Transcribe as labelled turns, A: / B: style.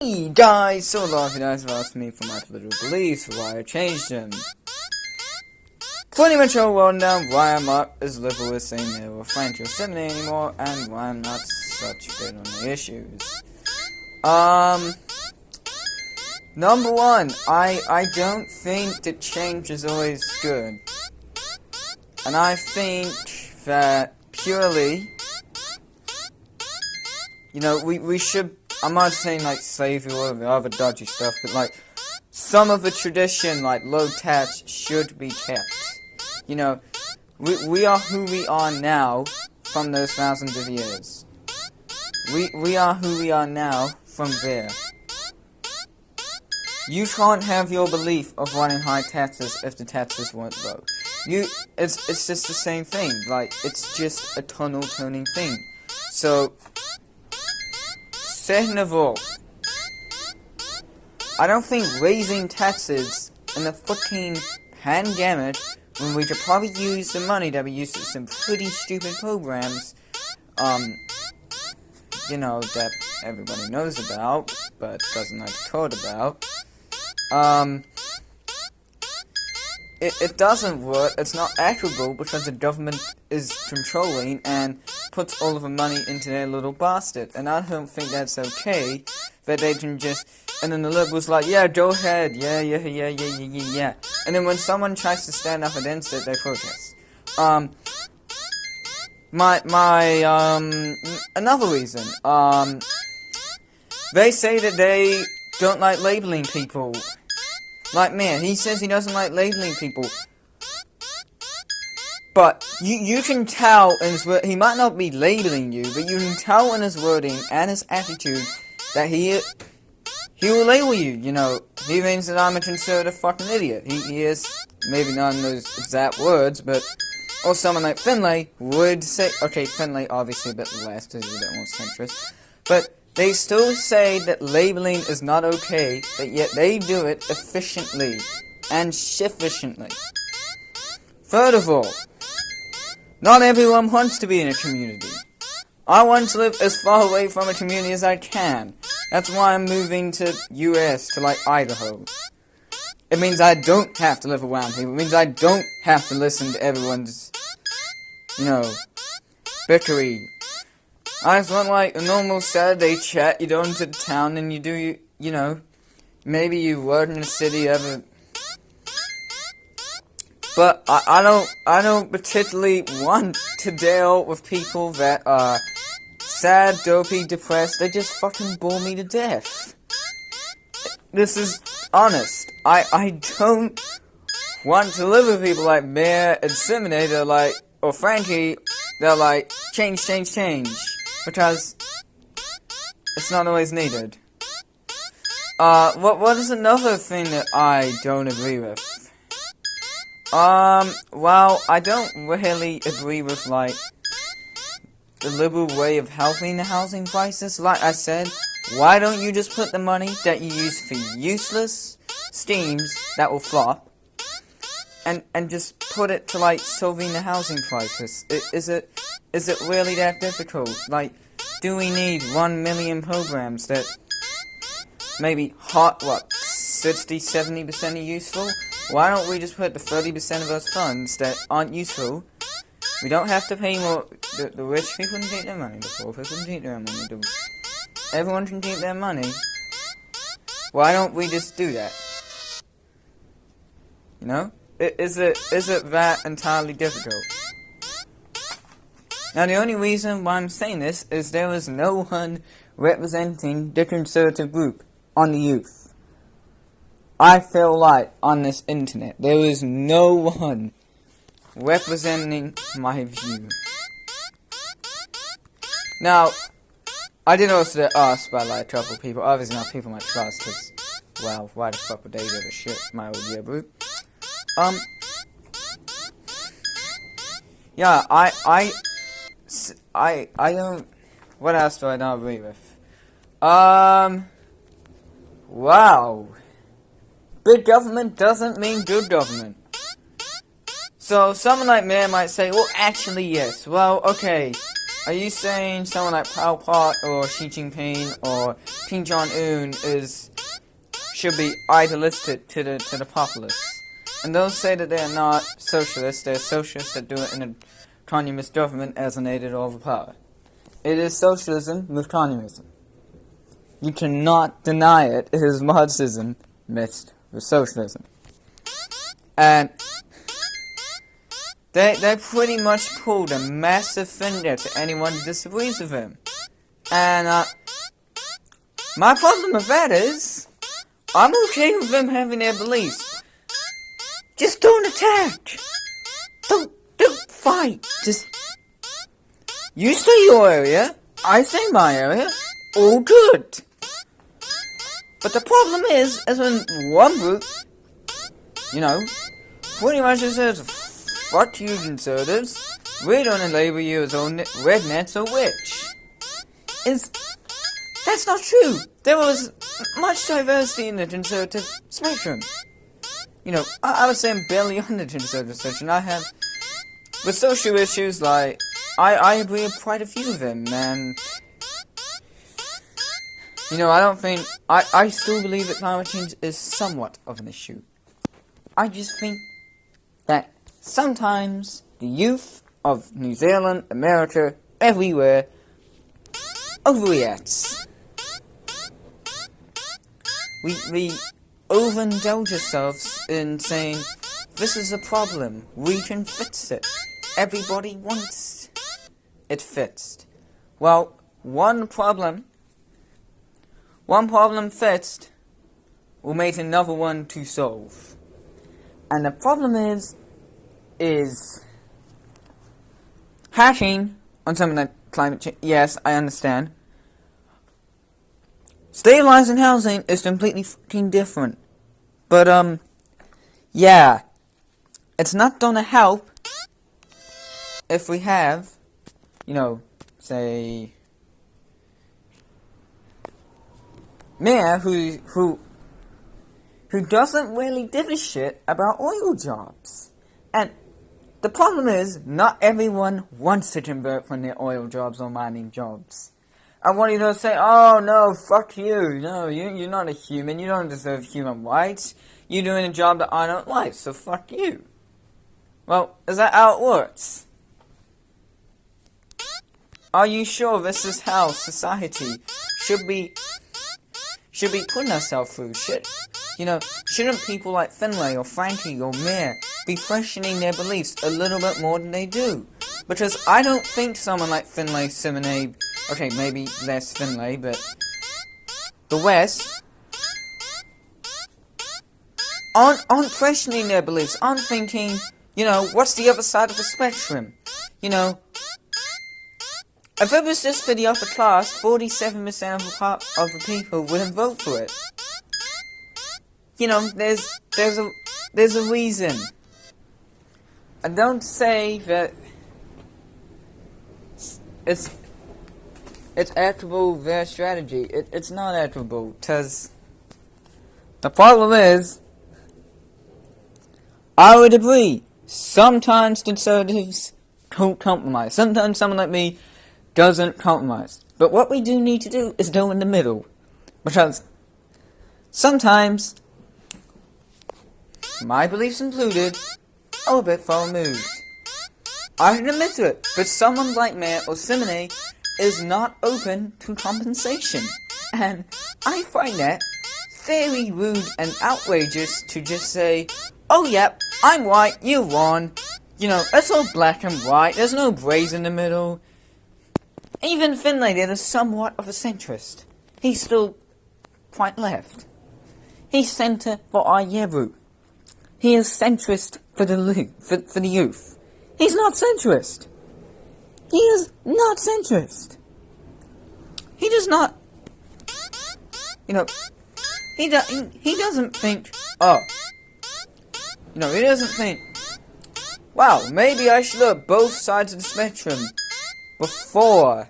A: Hey guys, so long you guys have asked me for my political beliefs, why I changed them. Pretty much all well now why I'm not as liberal as saying they were French or Simony anymore, and why I'm not such big on the issues. Number one, I don't think that change is always good. And I think that purely, you know, we should, I'm not saying like slavery or the other dodgy stuff, but like, some of the tradition, like low tax, should be kept. You know, we are who we are now from those thousands of years. We are who we are now from there. You can't have your belief of wanting high taxes if the taxes weren't low. It's just the same thing. Like, it's just a tunnel turning thing. So, second of all, I don't think raising taxes in the fucking pandemic, when we could probably use the money that we used to some pretty stupid programs, you know, that everybody knows about, but doesn't like to code about, it doesn't work, it's not equitable, because the government is controlling and puts all of the money into their little basket, and I don't think that's okay, that they can just, and then the liberals like, yeah, go ahead, yeah, and then when someone tries to stand up against it, they protest. Another reason, they say that they don't like labeling people. Like, man, he says he doesn't like labeling people. But, you can tell in his word, he might not be labeling you, but you can tell in his wording and his attitude that he will label you, you know. He thinks that I'm a conservative fucking idiot. He is, maybe not in those exact words, but, or someone like Finlay would say, okay, Finlay obviously a bit less, because he's a bit more centrist, but they still say that labeling is not okay, but yet they do it efficiently and sufficiently. Third of all, not everyone wants to be in a community. I want to live as far away from a community as I can. That's why I'm moving to US, to like Idaho. It means I don't have to live around people. It means I don't have to listen to everyone's, you know, bickering. I just want like a normal Saturday chat. You go into the town and you do, you know, maybe you work in the city but I don't particularly want to deal with people that are sad, dopey, depressed. They just fucking bore me to death. This is honest. I don't want to live with people like Mayor and Simony. They're like, or Frankie, they're like, change, because it's not always needed. What is another thing that I don't agree with? Well, I don't really agree with, like, the liberal way of helping the housing crisis. Like I said, why don't you just put the money that you use for useless schemes that will flop, and just put it to, like, solving the housing crisis? Is it really that difficult? Like, do we need 1 million programs that maybe 60-70% are useful? Why don't we just put the 30% of those funds that aren't useful? We don't have to pay more. The rich people can keep their money, the poor people can keep their money, everyone can keep their money. Why don't we just do that? You know? Is it that entirely difficult? Now, the only reason why I'm saying this is there was no one representing the conservative group on the youth. I feel like on this internet, there is no one representing my view. Now, I did also get asked by like a couple of people, obviously not people in my class, because, well, why the fuck would they give a shit, my old yearbook? Yeah, I don't, what else do I not agree with? Wow. Big government doesn't mean good government. So, someone like me might say, well, actually, yes. Well, okay. Are you saying someone like Pol Pot or Xi Jinping or Kim Jong-un should be idolistic to the populace? And those say that they're not socialists, they're socialists that do it in a communist government as an aided overpower. It is socialism with communism. You cannot deny it. It is Marxism mixed with socialism. And they pretty much pulled a massive finger to anyone who disagrees with him. And my problem with that is, I'm okay with them having their beliefs. Just don't attack. Don't fight. Just, you stay your area, I stay my area, all good. But the problem is when one group, pretty much just says, fuck you conservatives, we're gonna label you as rednecks or witch. That's not true. There was much diversity in the conservative spectrum. I would say I'm barely on the conservative spectrum. With social issues, like, I agree with quite a few of them, and, I don't think, I still believe that climate change is somewhat of an issue. I just think that sometimes the youth of New Zealand, America, everywhere, overreacts. We overindulge ourselves in saying, this is a problem, we can fix it. Everybody wants it fixed. Well, one problem fixed will make another one to solve. And the problem is hacking on something like climate change. Yes, I understand. Stabilizing housing is completely fucking different. But, yeah. It's not gonna help if we have, say, mayor who doesn't really give a shit about oil jobs. And the problem is, not everyone wants to convert from their oil jobs or mining jobs. I want you to say, oh no, fuck you. No, you're not a human. You don't deserve human rights. You're doing a job that I don't like, so fuck you. Well, is that how it works? Are you sure this is how society should be putting ourselves through? Shouldn't people like Finlay or Frankie or Mir be questioning their beliefs a little bit more than they do? Because I don't think someone like Finlay, Simone, okay, maybe less Finlay, but the West aren't questioning their beliefs, aren't thinking, what's the other side of the spectrum? If it was just for the upper class, 47% of the people wouldn't vote for it. There's a reason. And don't say that it's equitable, their strategy. It's not equitable, because the problem is, I would agree, sometimes conservatives don't compromise. Sometimes someone like me doesn't compromise. But what we do need to do is go in the middle. Because sometimes, my beliefs included, are a bit far removed. I can admit to it, but someone like Mayor or Simone is not open to compensation. And I find that very rude and outrageous to just say, oh yep, I'm white, you're wrong. It's all black and white, there's no grays in the middle. Even Finlay is somewhat of a centrist. He's still quite left. He's centre for our Yeru. He is centrist for the youth. He's not centrist. He is not centrist. He does not, he doesn't think, he doesn't think, wow, maybe I should look at both sides of the spectrum before